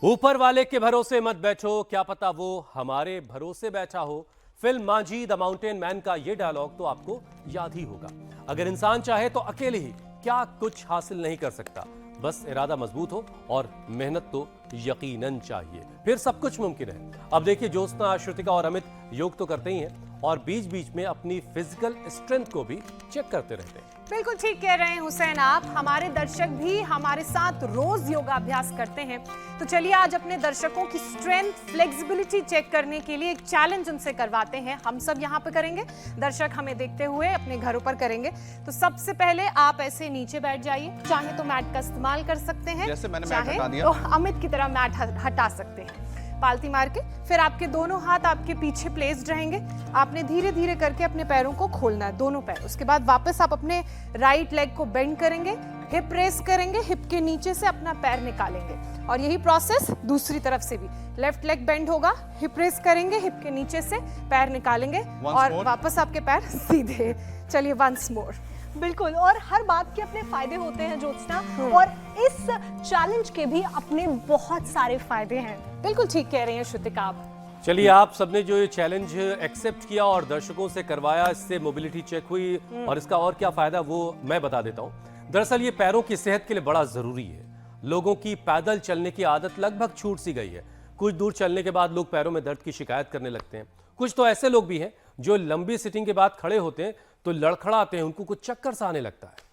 ऊपर वाले के भरोसे मत बैठो, क्या पता वो हमारे भरोसे बैठा हो। Film Manjhi the mountain man का ये डायलॉग तो आपको याद ही होगा। अगर इंसान चाहे तो अकेले ही क्या कुछ हासिल नहीं कर सकता, बस इरादा मजबूत हो और मेहनत तो यकीनन चाहिए, फिर सब कुछ मुमकिन है। अब देखिए, ज्योत्सना, श्रुतिका और अमित योग तो करते ही हैं और बीच बीच में अपनी फिजिकल स्ट्रेंथ को भी चेक करते रहते हैं। बिल्कुल ठीक कह रहे हैं हुसैन आप। हमारे दर्शक भी हमारे साथ रोज योगाभ्यास करते हैं। तो चलिए आज अपने दर्शकों की स्ट्रेंथ, फ्लेक्सिबिलिटी चेक करने के लिए एक चैलेंज उनसे करवाते हैं। हम सब यहाँ पे करेंगे, दर्शक हमें देखते हुए अपने घरों पर करेंगे। तो सबसे पहले आप ऐसे नीचे बैठ जाइए, चाहे तो मैट का इस्तेमाल कर सकते हैं, जैसे मैंने मैट चाहे हटा दिया। तो अमित की तरह मैट हटा सकते हैं पालती मार के। फिर आपके दोनों हाथ आपके पीछे प्लेस्ड रहेंगे। आपने धीरे धीरे करके अपने पैरों को खोलना है, दोनों पैर। उसके बाद वापस आप अपने राइट लेग को बेंड करेंगे, हिप रेस करेंगे, हिप के नीचे से अपना पैर निकालेंगे। और यही प्रोसेस दूसरी तरफ से भी, लेफ्ट लेग बेंड होगा, हिप रेस करेंगे, हिप के नीचे से पैर निकालेंगे और वापस आपके पैर सीधे। चलिए वंस मोर। बिल्कुल, और हर बात के अपने फायदे होते हैं ज्योत्सना, और इस चैलेंज के भी अपने बहुत सारे फायदे हैं। बिल्कुल ठीक कह रही हैं श्रुतिका आप। चलिए, आप सबने जो ये चैलेंज एक्सेप्ट किया और दर्शकों से करवाया, इससे मोबिलिटी चेक हुई और इसका और क्या फायदा वो मैं बता देता हूं। दरअसल ये पैरों की सेहत के लिए बड़ा जरूरी है। लोगों की पैदल चलने की आदत लगभग छूट सी गई है। कुछ दूर चलने के बाद लोग पैरों में दर्द की शिकायत करने लगते हैं। कुछ तो ऐसे लोग भी हैं जो लंबी सिटिंग के बाद खड़े होते हैं तो लड़खड़ाते हैं, उनको कुछ चक्कर सा आने लगता है।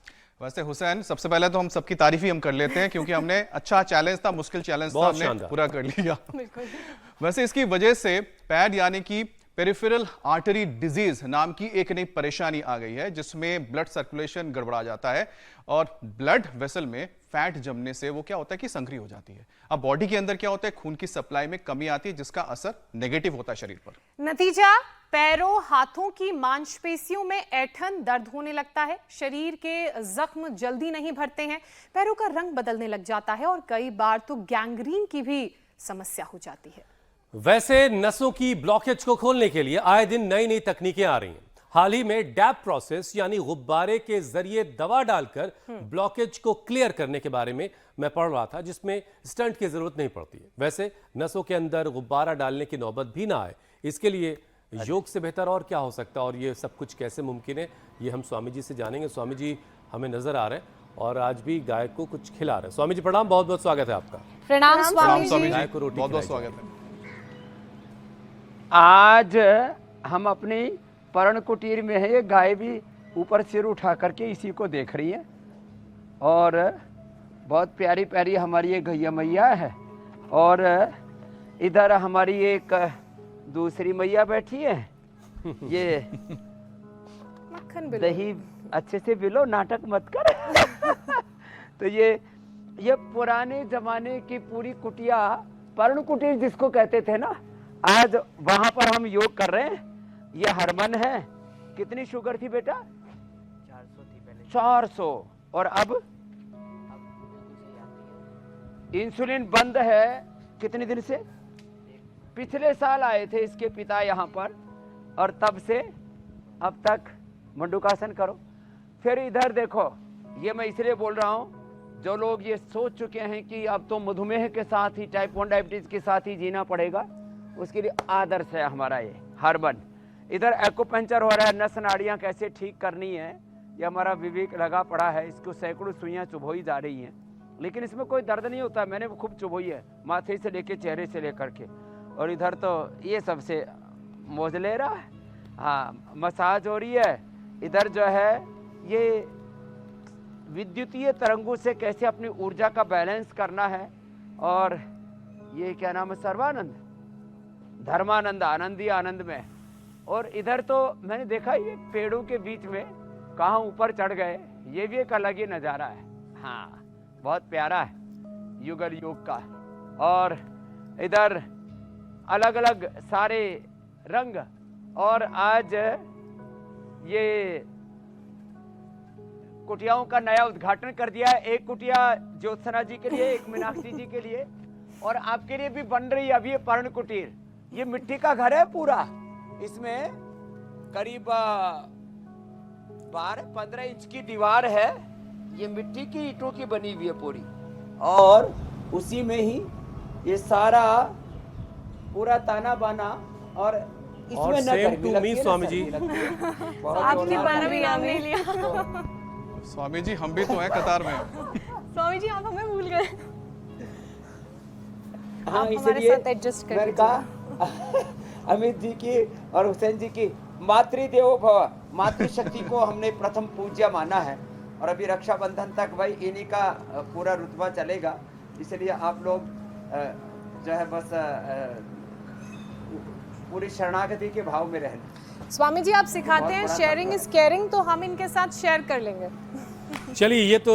वैसे हुसैन, सबसे पहले तो हम सबकी तारीफ ही हम कर लेते हैं, क्योंकि हमने अच्छा चैलेंज था, मुश्किल चैलेंज था, हमने पूरा कर लिया। वैसे इसकी वजह से पैड यानी कि पेरिफेरल आर्टरी डिजीज नाम की एक नई परेशानी आ गई है, जिसमें ब्लड सर्कुलेशन गड़बड़ा जाता है और ब्लड वेसल में फैट जमने से वो क्या होता है कि संकरी हो जाती है। अब बॉडी के अंदर क्या होता है, खून की सप्लाई में कमी आती है, जिसका असर नेगेटिव होता है शरीर पर। नतीजा, पैरों हाथों की मांसपेशियों में ऐंठन, दर्द होने लगता है, शरीर के जख्म जल्दी नहीं भरते हैं, पैरों का रंग बदलने लग जाता है और कई बार तो गैंग्रीन की भी समस्या हो जाती है। वैसे नसों की ब्लॉकेज को खोलने के लिए आए दिन नई नई तकनीकें आ रही हैं। हाल ही में डैप प्रोसेस यानी गुब्बारे के जरिए दवा डालकर ब्लॉकेज को क्लियर करने के बारे में मैं पढ़ रहा था, जिसमें स्टंट की जरूरत नहीं पड़ती है। वैसे नसों के अंदर गुब्बारा डालने की नौबत भी ना आए, इसके लिए योग से बेहतर और क्या हो सकता है, और ये सब कुछ कैसे मुमकिन है, ये हम स्वामी जी से जानेंगे। स्वामी जी हमें नजर आ रहे हैं और आज भी गाय को कुछ खिला रहे हैं। स्वामी जी प्रणाम, बहुत बहुत स्वागत है आपका। प्रणाम स्वामी जी। गाय को रोटी बहुत बहुत स्वागत है। आज हम अपनी पर्ण कुटीर में है, ये गाय भी ऊपर सिर उठा करके इसी को देख रही है और बहुत प्यारी प्यारी हमारी ये गैया मैया है। और इधर हमारी एक दूसरी मैया बैठी है, ये मक्खन बिलो। दही अच्छे से बिलो, नाटक मत कर। तो ये पुराने जमाने की पूरी कुटिया, पर्ण कुटीर जिसको कहते थे ना, आज वहां पर हम योग कर रहे हैं। ये हरमन है। कितनी शुगर थी बेटा? 400 थी पहले। 400। और अब इंसुलिन बंद है कितने दिन से? पिछले साल आए थे इसके पिता यहाँ पर, और तब से अब तक मंडूकासन करो। फिर इधर देखो, ये मैं इसलिए बोल रहा हूँ, जो लोग ये सोच चुके हैं कि अब तो मधुमेह के साथ ही, टाइप 1 डायबिटीज के साथ ही जीना पड़ेगा, उसके लिए आदर्श है हमारा ये हर्बन। इधर एक्यूपंक्चर हो रहा है, नस नाड़ियाँ कैसे ठीक करनी है, ये हमारा विवेक लगा पड़ा है। इसको सैकड़ों सुइयाँ चुभोई जा रही हैं, लेकिन इसमें कोई दर्द नहीं होता। मैंने खूब चुभोई है, माथे से लेके चेहरे से लेकर के। और इधर तो ये सबसे मौज ले रहा है। हाँ, मसाज हो रही है। इधर जो है ये विद्युतीय तरंगों से कैसे अपनी ऊर्जा का बैलेंस करना है। और ये क्या नाम है, सर्वानंद, धर्मानंद, आनंद ही आनंद में। और इधर तो मैंने देखा ये पेड़ों के बीच में कहाँ ऊपर चढ़ गए, ये भी एक अलग ही नज़ारा है। हाँ, बहुत प्यारा है युगल योग का। और इधर अलग अलग सारे रंग। और आज ये कुटियाओं का नया उद्घाटन कर दिया है। एक कुटिया ज्योत्सना जी के लिए, एक मीनाक्षी जी के लिए, और आपके लिए भी बन रही है अभी ये पर्ण कुटीर। ये मिट्टी का घर है पूरा, इसमें करीब 12-15 इंच की दीवार है। ये मिट्टी की ईंटों की बनी हुई है पूरी, और उसी में ही ये सारा पूरा ताना बाना और इसमें न same गर्मी to लगती me, है, न स्वामी सर्दी जी। लगती है। बहुत आपकी जोरदार बात ताना भी नाम नहीं लिया। स्वामी जी हम भी तो हैं कतार में। स्वामी जी आप हमें भूल गए। हाँ आप हमारे इसलिए साथ adjust कर मैंने कहा अमित जी की और हुसैन जी की मातृदेवो भव, मातृशक्ति को हमने प्रथम पूज्य माना है और अभी रक्षाबंधन तक भाई इन्हीं का पूरा रुतबा चलेगा, इसलिए आप लोग जो है बस पूरी शरणागति के भाव में रहना। स्वामी जी आप सिखाते हैं शेयरिंग इज केयरिंग, तो हम इनके साथ शेयर कर लेंगे। चलिए ये तो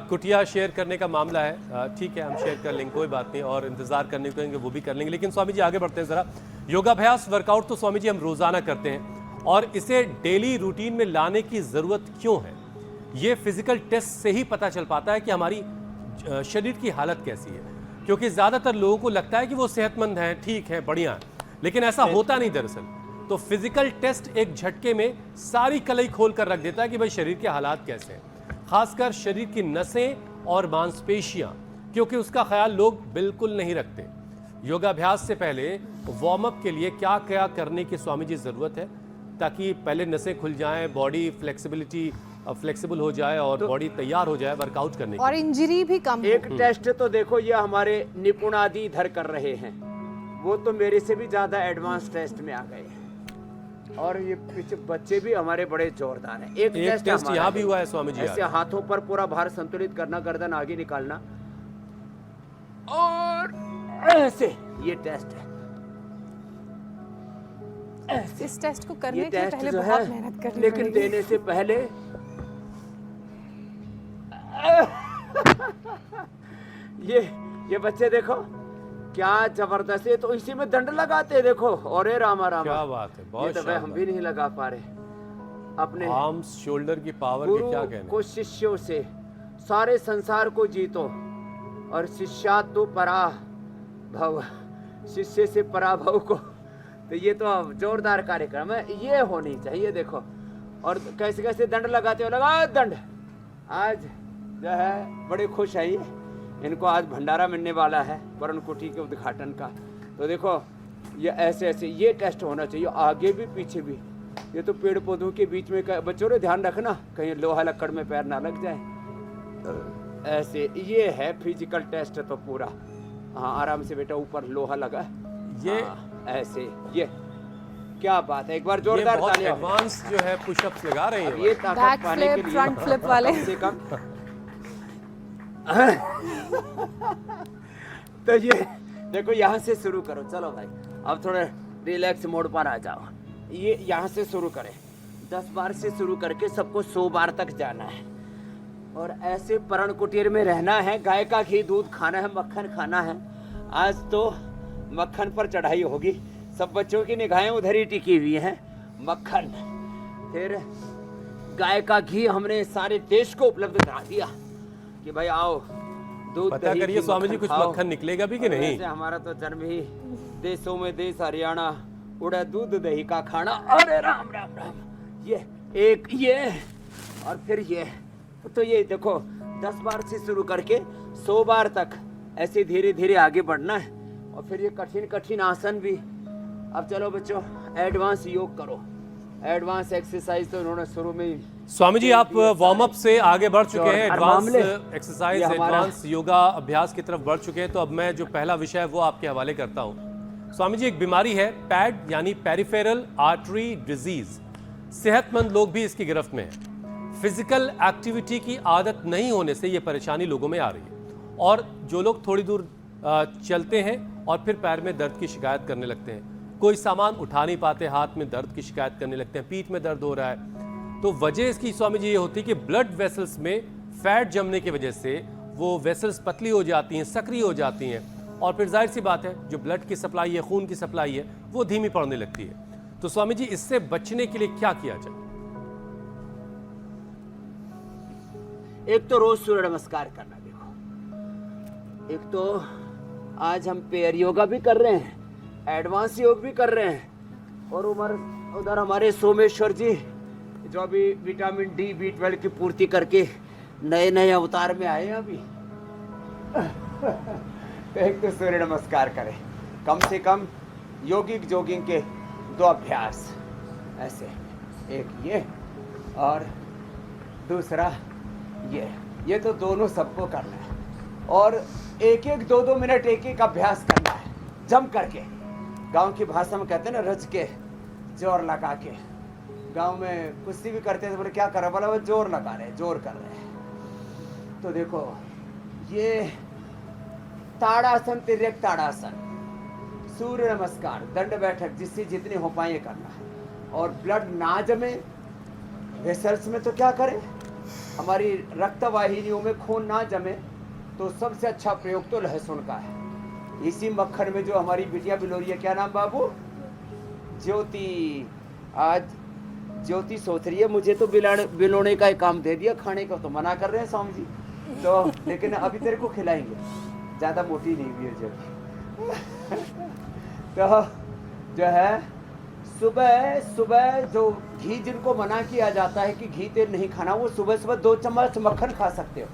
कुटिया शेयर करने का मामला है, ठीक है हम शेयर कर लेंगे, कोई बात नहीं, और इंतजार करने को कहेंगे वो भी कर लेंगे। लेकिन स्वामी जी आगे बढ़ते हैं ज़रा। योगाभ्यास वर्कआउट तो स्वामी जी हम रोज़ाना करते हैं और इसे डेली रूटीन में लाने की ज़रूरत क्यों है? ये फिजिकल टेस्ट से ही पता चल पाता है कि हमारी शरीर की हालत कैसी है, क्योंकि ज़्यादातर लोगों को लगता है कि वो सेहतमंद हैं, ठीक है, बढ़िया है, लेकिन ऐसा होता नहीं दरअसल। तो फिजिकल टेस्ट एक झटके में सारी कलई खोल कर रख देता है कि भाई शरीर के हालात कैसे हैं, खासकर शरीर की नसें और मांसपेशियां, क्योंकि उसका ख्याल लोग बिल्कुल नहीं रखते। योगाभ्यास से पहले वार्म अप के लिए क्या क्या करने की स्वामी जी ज़रूरत है ताकि पहले नसें खुल जाएं, बॉडी फ्लेक्सिबल हो जाए और बॉडी तैयार हो जाए वर्कआउट करने के और इंजरी भी कम हो। एक टेस्ट तो देखो ये हमारे निपुणादि इधर कर रहे हैं, वो तो मेरे से भी ज्यादा एडवांस टेस्ट में आ गए हैं और ये पीछे बच्चे भी हमारे बड़े जोरदार हैं। एक टेस्ट टेस्ट यहाँ भी हुआ है स्वामी जी ऐसे आज। हाथों पर पूरा भार संतुलित करना, गर्दन आगे निकालना और ऐसे, ये टेस्ट है। इस टेस्ट को ये करने के लिए टेस्ट पहले जो बहुत है मेहनत करनी लेकिन पड़ेगी। देने से पहले ये बच्चे देखो क्या जबरदस्त है, तो इसी में दंड लगाते हैं देखो। और रामा रामा क्या बात है, बहुत ये तो भाई हम भी नहीं लगा पा रहे अपने आर्म्स शोल्डर की पावर के गुरु क्या कहने। को शिष्यों से सारे संसार को जीतो और शिष्यातु परा भव, शिष्य से पराभव को। तो ये तो जोरदार कार्यक्रम है, ये होनी चाहिए देखो। और कैसे कैसे दंड लगाते हो, लगा दंड। आज जो है बड़े खुश है ये, इनको आज भंडारा मिलने वाला है वरुण कुटी के उद्घाटन का। तो देखो ये ऐसे ऐसे ये टेस्ट होना चाहिए, आगे भी पीछे भी। ये तो पेड़ पौधों के बीच में बच्चों ने ध्यान रखना कहीं लोहा लक्कड़ में पैर ना लग जाए। तो ऐसे ये है फिजिकल टेस्ट तो पूरा। हाँ आराम से बेटा, ऊपर लोहा लगा ये ऐसे, ये क्या बात है। एक बार ये जोरदार बहुत तालियां। एडवांस जो है पुशअप्स लगा रहे हैं ये ताकत बैक पाने के फ्लिप, लिए फ्रंट फ्लिप वाले। कम से कम तो ये देखो यहाँ से शुरू करो। चलो भाई अब थोड़े रिलैक्स मोड पर आ जाओ। ये यहाँ से शुरू करें, 10 बार से शुरू करके सबको 100 बार तक जाना है और ऐसे परण कुटीर में रहना है। गाय का घी दूध खाना है, मक्खन खाना है। आज तो मक्खन पर चढ़ाई होगी, सब बच्चों की निगाहें उधर ही टिकी हुई हैं। मक्खन, फिर गाय का घी हमने सारे देश को उपलब्ध करा दिया कि भाई आओ दूध पता दही करिए घी स्वामी जी मक्खन कुछ खाओ। मक्खन निकलेगा भी कि और नहीं। वैसे हमारा तो जन्म ही देशों में देश हरियाणा, उड़ा दूध दही का खाना। अरे राम राम राम, ये एक ये और फिर ये। तो ये देखो 10 बार से शुरू करके 100 बार तक ऐसे धीरे धीरे आगे बढ़ना है। और फिर ये कठिन कठिन आसन भी। अब चलो बच्चों एडवांस योग करो, एडवांस एक्सरसाइज तो उन्होंने शुरू में ही। स्वामी जी आप वार्म अप से आगे बढ़ चुके हैं, और एडवांस मामले, एक्सरसाइज, ये हमारा- एडवांस योगा अभ्यास की तरफ बढ़ चुके हैं। तो अब मैं जो पहला विषय है वो आपके हवाले करता हूं। स्वामी जी एक बीमारी है पैड यानी पेरिफेरल आर्टरी डिजीज। सेहतमंद लोग भी इसकी गिरफ्त में हैं। फिजिकल एक्टिविटी की आदत नहीं होने से ये परेशानी लोगों में आ रही है। और जो लोग थोड़ी दूर चलते हैं और फिर पैर में दर्द की शिकायत करने लगते हैं, कोई सामान उठा नहीं पाते, हाथ में दर्द की शिकायत करने लगते हैं, पीठ में दर्द हो रहा है, तो वजह इसकी स्वामी जी ये होती है कि ब्लड वेसल्स में फैट जमने की वजह से वो वेसल्स पतली हो जाती हैं, सक्रिय हो जाती हैं और फिर जाहिर सी बात है जो ब्लड की सप्लाई है, खून की सप्लाई है, वो धीमी पड़ने लगती है। तो स्वामी जी इससे बचने के लिए क्या किया जाए? एक तो रोज सूर्य नमस्कार करना। देखो एक तो आज हम पेयर योगा भी कर रहे हैं, एडवांस योग भी कर रहे हैं और उधर हमारे सोमेश्वर जी जो अभी विटामिन डी B12 की पूर्ति करके नए नए अवतार में आए हैं अभी। तो एक तो सूर्य नमस्कार करें, कम से कम योगिक जॉगिंग के 2 अभ्यास ऐसे, एक ये और दूसरा ये तो दोनों सबको करना है। और एक 2 मिनट एक अभ्यास करना है जम करके। गांव की भाषा में कहते हैं ना, रज के जोर लगा के। गांव में कुश्ती भी करते थे, बोले क्या कर रहे, बोला वो जोर लगा रहे, जोर कर रहे हैं। तो देखो ये ताड़ासन, तिर्यक ताड़ासन, सूर्य नमस्कार, दंड बैठक, जिससे जितनी हो पाए ये करना है। और ब्लड ना जमे वेसल्स में तो क्या करें, हमारी रक्त वाहिनियों में खून ना जमे, तो सबसे अच्छा प्रयोग तो लहसुन का है। इसी मक्खन में जो हमारी बिटिया बिलोरी है, क्या नाम बाबू, ज्योति। आज ज्योति सोच रही है मुझे तो बिलोने का ही काम दे दिया, खाने का तो मना कर रहे हैं स्वामी जी। तो लेकिन अभी तेरे को खिलाएंगे, ज़्यादा मोटी नहीं हुई है ज्योति। तो जो है सुबह सुबह जो घी, जिनको मना किया जाता है कि घी तेल नहीं खाना, वो सुबह सुबह 2 चम्मच मक्खन खा सकते हो,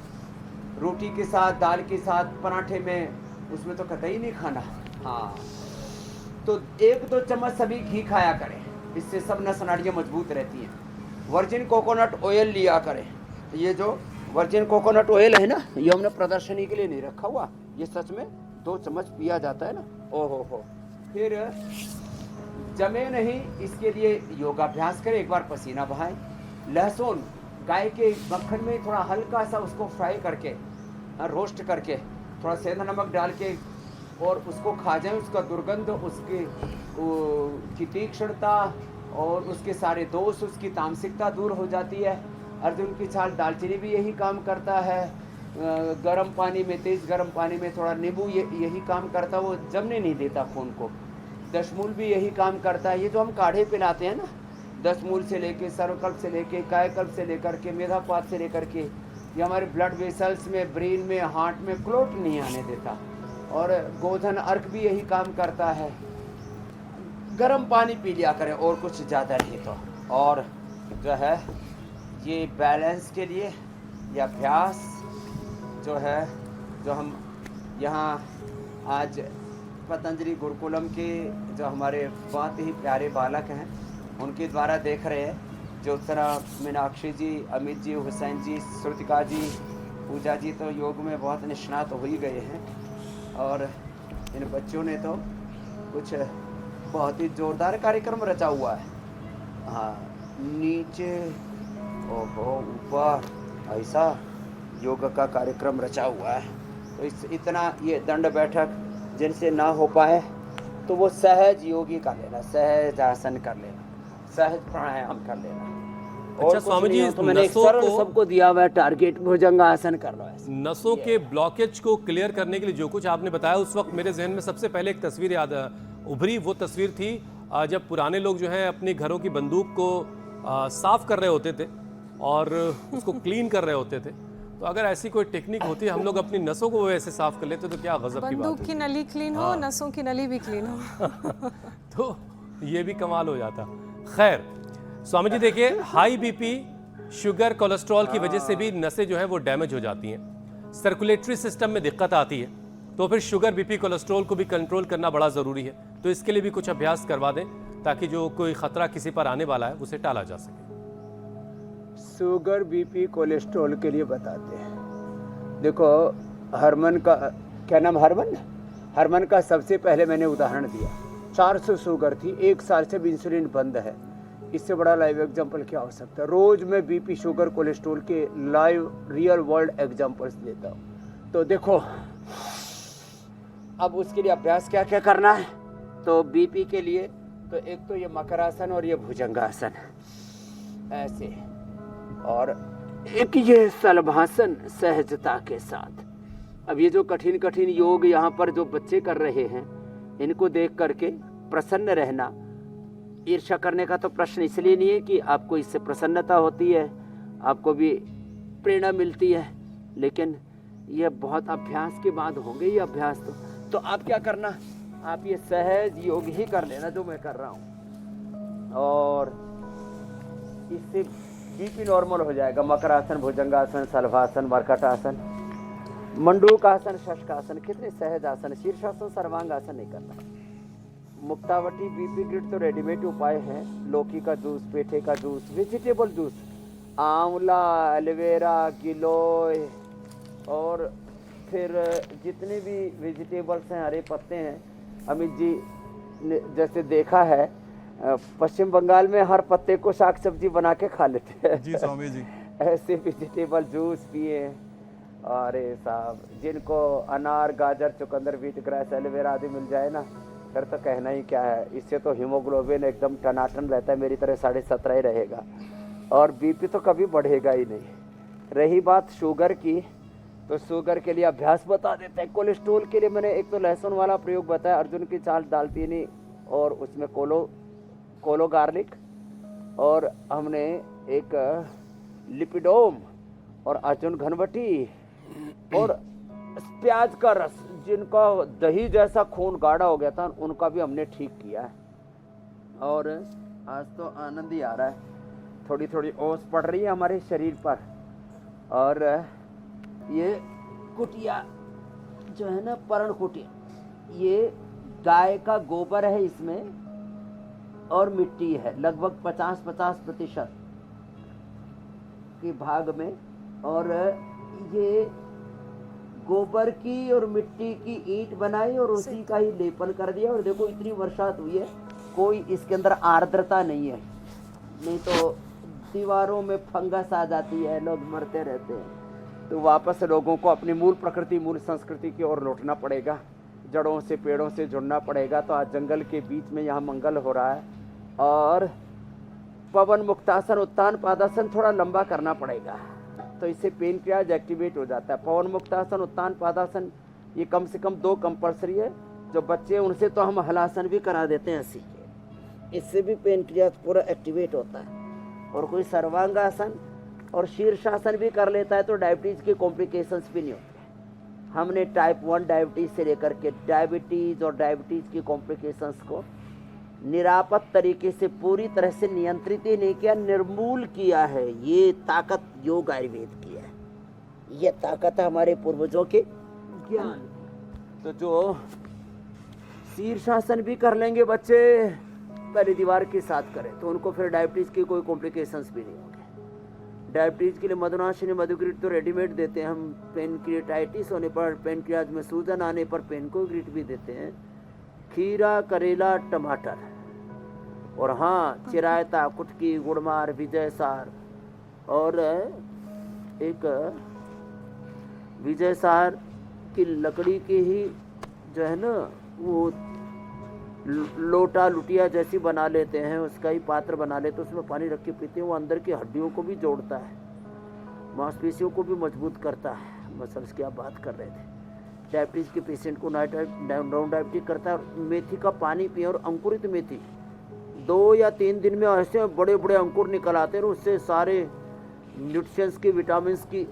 रोटी के साथ, दाल के साथ, पराठे में, उसमें तो कतई नहीं खाना। हाँ, तो 1-2 चम्मच सभी घी खाया करें, इससे सब नस नाड़ियाँ मजबूत रहती हैं। वर्जिन कोकोनट ऑयल लिया करें। ये जो वर्जिन कोकोनट ऑयल है ना, ये हमने प्रदर्शनी के लिए नहीं रखा हुआ, ये सच में 2 चम्मच पिया जाता है ना। ओहो। फिर जमे नहीं, इसके लिए योगाभ्यास करें, एक बार पसीना बहाएं। लहसुन गाय के मक्खन में थोड़ा हल्का सा उसको फ्राई करके, रोस्ट करके, थोड़ा सेंधा नमक डाल के और उसको खा जाएं, उसका दुर्गंध, उसकी तीक्ष्णता और उसके सारे दोष, उसकी तामसिकता दूर हो जाती है। अर्जुन की छाल, दालचीनी भी यही काम करता है। गर्म पानी में, तेज गर्म पानी में थोड़ा नींबू, यही काम करता है, वो जमने नहीं देता खून को। दशमूल भी यही काम करता है। ये जो हम काढ़े पिलाते हैं ना, दशमूल से लेके, सर्वकल्प से लेके, कायकल्प से लेकर के, मेधापात से लेकर के, ये हमारे ब्लड वेसल्स में, ब्रेन में, हार्ट में क्लोट नहीं आने देता। और गोधन अर्क भी यही काम करता है। गर्म पानी पी लिया करें, और कुछ ज़्यादा नहीं तो। और जो है ये बैलेंस के लिए ये अभ्यास जो है, जो हम यहाँ आज पतंजलि गुरुकुलम के जो हमारे बहुत ही प्यारे बालक हैं, उनके द्वारा देख रहे हैं, ज्योत्सना, मीनाक्षी जी, अमित जी, हुसैन जी, श्रुतिका जी, पूजा जी तो योग में बहुत निष्णात हो ही गए हैं। और इन बच्चों ने तो कुछ बहुत ही जोरदार कार्यक्रम रचा हुआ है। हाँ, नीचे, ओहो, ऊपर, ऐसा योग का कार्यक्रम रचा हुआ है। तो इतना ये दंड बैठक जिनसे ना हो पाए तो वो सहज योगी कर लेना, सहज आसन कर लेना, सहज प्राणायाम कर लेना। अच्छा स्वामी जी, तो मैंने सबको दिया हुआ है टारगेट, भुजंगासन कर लो। नसों के ब्लॉकेज को क्लियर करने के लिए जो कुछ आपने बताया, उस वक्त मेरे जहन में सबसे पहले एक तस्वीर याद उभरी। वो तस्वीर थी जब पुराने लोग जो है अपने घरों की बंदूक को साफ कर रहे होते थे और उसको क्लीन कर रहे होते थे। तो अगर ऐसी कोई टेक्निक होती है, हम लोग अपनी नसों को वैसे साफ कर लेते तो क्या गजब की बात है। बंदूक की नली क्लीन हो, नसों की नली भी क्लीन हो। तो ये भी कमाल हो जाता। खैर स्वामी जी, देखिए हाई बीपी, शुगर, कोलेस्ट्रॉल की वजह से भी नसें जो है वो डैमेज हो जाती हैं, सर्कुलेटरी सिस्टम में दिक्कत आती है। तो फिर शुगर, बीपी, कोलेस्ट्रॉल को भी कंट्रोल करना बड़ा ज़रूरी है। तो इसके लिए भी कुछ अभ्यास करवा दें ताकि जो कोई खतरा किसी पर आने वाला है उसे टाला जा सके। शुगर, बीपी, कोलेस्ट्रॉल के लिए बताते हैं। देखो हरमन का, क्या नाम, हरमन का सबसे पहले मैंने उदाहरण दिया। 400 शुगर थी, 1 साल से भी इंसुलिन बंद है। इससे बड़ा लाइव एग्जाम्पल क्या हो सकता है। रोज मैं बीपी, शुगर, कोलेस्ट्रॉल के लाइव रियल वर्ल्ड एग्जाम्पल्स देता हूँ। तो देखो अब उसके लिए अभ्यास क्या क्या करना है। तो बीपी के लिए तो एक तो ये मकरासन और ये भुजंगासन ऐसे, और एक ये सलभासन सहजता के साथ। अब ये जो कठिन कठिन योग यहाँ पर जो बच्चे कर रहे हैं, इनको देख करके प्रसन्न रहना। ईर्ष्या करने का तो प्रश्न इसलिए नहीं है कि आपको इससे प्रसन्नता होती है, आपको भी प्रेरणा मिलती है, लेकिन ये बहुत अभ्यास के बाद होंगे ये अभ्यास। तो आप क्या करना, आप ये सहज योग ही कर लेना जो मैं कर रहा हूँ, और इससे बीपी नॉर्मल हो जाएगा। मकरासन, भुजंगासन, सलभासन, मरकटासन, मंडूकासन, शशकासन, कितने सहज आसन, शीर्षासन, सर्वांगासन नहीं करना। मुक्तावटी बीपी ग्रिड तो रेडीमेड उपाय हैं। लौकी का जूस, पेठे का जूस, वेजिटेबल जूस, आंवला, एलोवेरा, गिलोय और फिर जितने भी वेजिटेबल्स हैं, हरे पत्ते हैं। अमित जी ने जैसे देखा है पश्चिम बंगाल में हर पत्ते को साग सब्जी बना के खा लेते हैं। जी स्वामी जी। ऐसे वेजिटेबल जूस पिए। अरे साहब, जिनको अनार, गाजर, चुकंदर, व्हीट ग्रास, एलोवेरा आदि मिल जाए ना, फिर तो कहना ही क्या है। इससे तो हीमोग्लोबिन एकदम टनाटन रहता है, मेरी तरह 17.5 ही रहेगा और बीपी तो कभी बढ़ेगा ही नहीं। रही बात शुगर की, तो शुगर के लिए अभ्यास बता देते हैं। कोलेस्ट्रोल के लिए मैंने एक तो लहसुन वाला प्रयोग बताया, अर्जुन की चाल, दालचीनी और उसमें कोलो गार्लिक, और हमने एक लिपिडोम और अर्जुन घनवटी और प्याज का रस, जिनका दही जैसा खून गाढ़ा हो गया था, उनका भी हमने ठीक किया है। और आज तो आनंद ही आ रहा है। थोड़ी थोड़ी ओस पड़ रही है हमारे शरीर पर। और ये कुटिया जो है ना, पर्ण कुटिया, ये गाय का गोबर है इसमें और मिट्टी है, लगभग 50% के भाग में। और ये गोबर की और मिट्टी की ईंट बनाई और उसी का ही लेपन कर दिया। और देखो इतनी बरसात हुई है, कोई इसके अंदर आर्द्रता नहीं है, नहीं तो दीवारों में फंगस आ जाती है, लोग मरते रहते हैं। तो वापस लोगों को अपनी मूल प्रकृति, मूल संस्कृति की ओर लौटना पड़ेगा, जड़ों से, पेड़ों से जुड़ना पड़ेगा। तो आज जंगल के बीच में यहाँ मंगल हो रहा है। और पवन मुक्तासन, उत्तान पादासन थोड़ा लंबा करना पड़ेगा, तो इससे पेनक्रियाज एक्टिवेट हो जाता है। पवन मुक्तासन, उत्तान पादासन ये कम से कम 2 कंपल्सरी है। जो बच्चे उनसे तो हम हलासन भी करा देते हैं हंसी के, इससे भी पेनक्रियाज पूरा एक्टिवेट होता है। और कोई सर्वांगासन और शीर्षासन भी कर लेता है तो डायबिटीज के कॉम्प्लिकेशंस भी नहीं होते। हमने टाइप 1 डायबिटीज से लेकर के डायबिटीज और डायबिटीज की कॉम्प्लिकेशंस को निरापद तरीके से पूरी तरह से नियंत्रित ही नहीं किया, निर्मूल किया है। ये ताकत योग आयुर्वेद की है, ये ताकत है हमारे पूर्वजों के ज्ञान। तो जो शीर्षासन भी कर लेंगे बच्चे, पहली दीवार के साथ करें, तो उनको फिर डायबिटीज की कोई कॉम्प्लिकेशंस भी नहीं होंगे। डायबिटीज के लिए मधुनाशिनी, मधुग्रिट तो रेडीमेड देते हैं हम। पेनक्रियाटाइटिस होने पर, पेनक्रियाज में सूजन आने पर पेनकोग्रिट भी देते हैं। खीरा, करेला, टमाटर और हाँ, चिरायता, कुटकी, गुड़मार, विजयसार। और एक विजयसार की लकड़ी की ही जो है ना, वो लोटा लुटिया जैसी बना लेते हैं, उसका ही पात्र बना लेते हैं, उसमें पानी रख के पीते हैं। वो अंदर की हड्डियों को भी जोड़ता है, मांसपेशियों को भी मजबूत करता है। मसल्स की आप बात कर रहे थे। डायबिटीज के पेशेंट को नॉन डायबिटिक करता है। और मेथी का पानी पिए, और अंकुरित मेथी 2 या 3 दिन में ऐसे बड़े बड़े अंकुर निकल आते हैं, उससे सारे न्यूट्रिशंस की, विटामिन की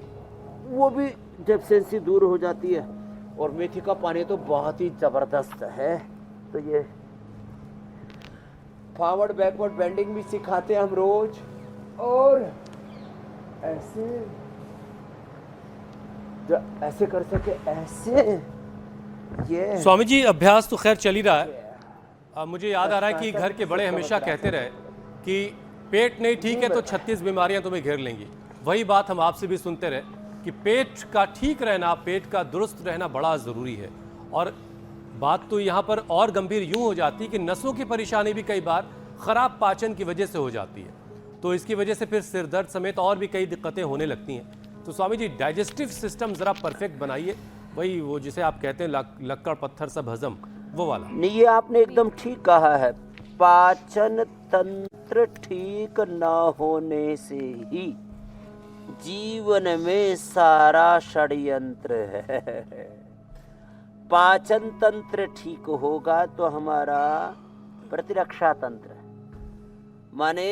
वो भी डेफिशिएंसी दूर हो जाती है। और मेथी का पानी तो बहुत ही ज़बरदस्त है। तो ये फॉरवर्ड बैकवर्ड बेंडिंग भी सिखाते हैं हम रोज। और ऐसे कर सके, ऐसे। ये स्वामी जी अभ्यास तो खैर चल ही रहा है। अब मुझे याद आ रहा है कि घर के बड़े हमेशा कहते रहे कि पेट नहीं ठीक है तो 36 बीमारियां तुम्हें घेर लेंगी। वही बात हम आपसे भी सुनते रहे कि पेट का ठीक रहना, पेट का दुरुस्त रहना बड़ा ज़रूरी है। और बात तो यहाँ पर और गंभीर यूँ हो जाती है कि नसों की परेशानी भी कई बार ख़राब पाचन की वजह से हो जाती है, तो इसकी वजह से फिर सिर दर्द समेत और भी कई दिक्कतें होने लगती हैं। तो स्वामी जी डाइजेस्टिव सिस्टम ज़रा परफेक्ट बनाइए, वही वो जिसे आप कहते हैं लक्कड़ पत्थर सब हजम, वो वाला। नहीं, ये आपने एकदम ठीक कहा है। पाचन तंत्र ठीक ना होने से ही जीवन में सारा षड्यंत्र है। पाचन तंत्र ठीक होगा तो हमारा प्रतिरक्षा तंत्र, माने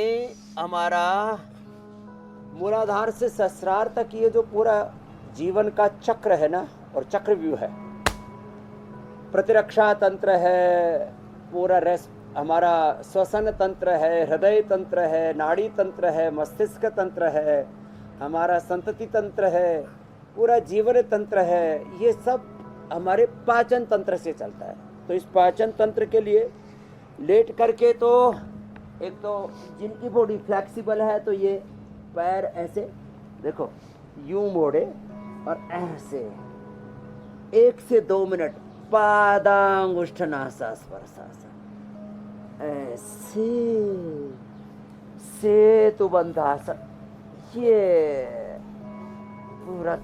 हमारा मूलाधार से सहस्रार तक ये जो पूरा जीवन का चक्र है ना, और चक्रव्यूह है, प्रतिरक्षा तंत्र है, पूरा रेस्ट हमारा श्वसन तंत्र है, हृदय तंत्र है, नाड़ी तंत्र है, मस्तिष्क तंत्र है, हमारा संतति तंत्र है, पूरा जीवन तंत्र है, ये सब हमारे पाचन तंत्र से चलता है। तो इस पाचन तंत्र के लिए लेट करके तो एक तो जिनकी बॉडी फ्लेक्सिबल है तो ये पैर ऐसे देखो यूं मोड़े और ऐसे 1 से 2 मिनट पादांगुष्ठनासा स्पर्शासन, ऐसे सेतुबंधासन, ये पूरा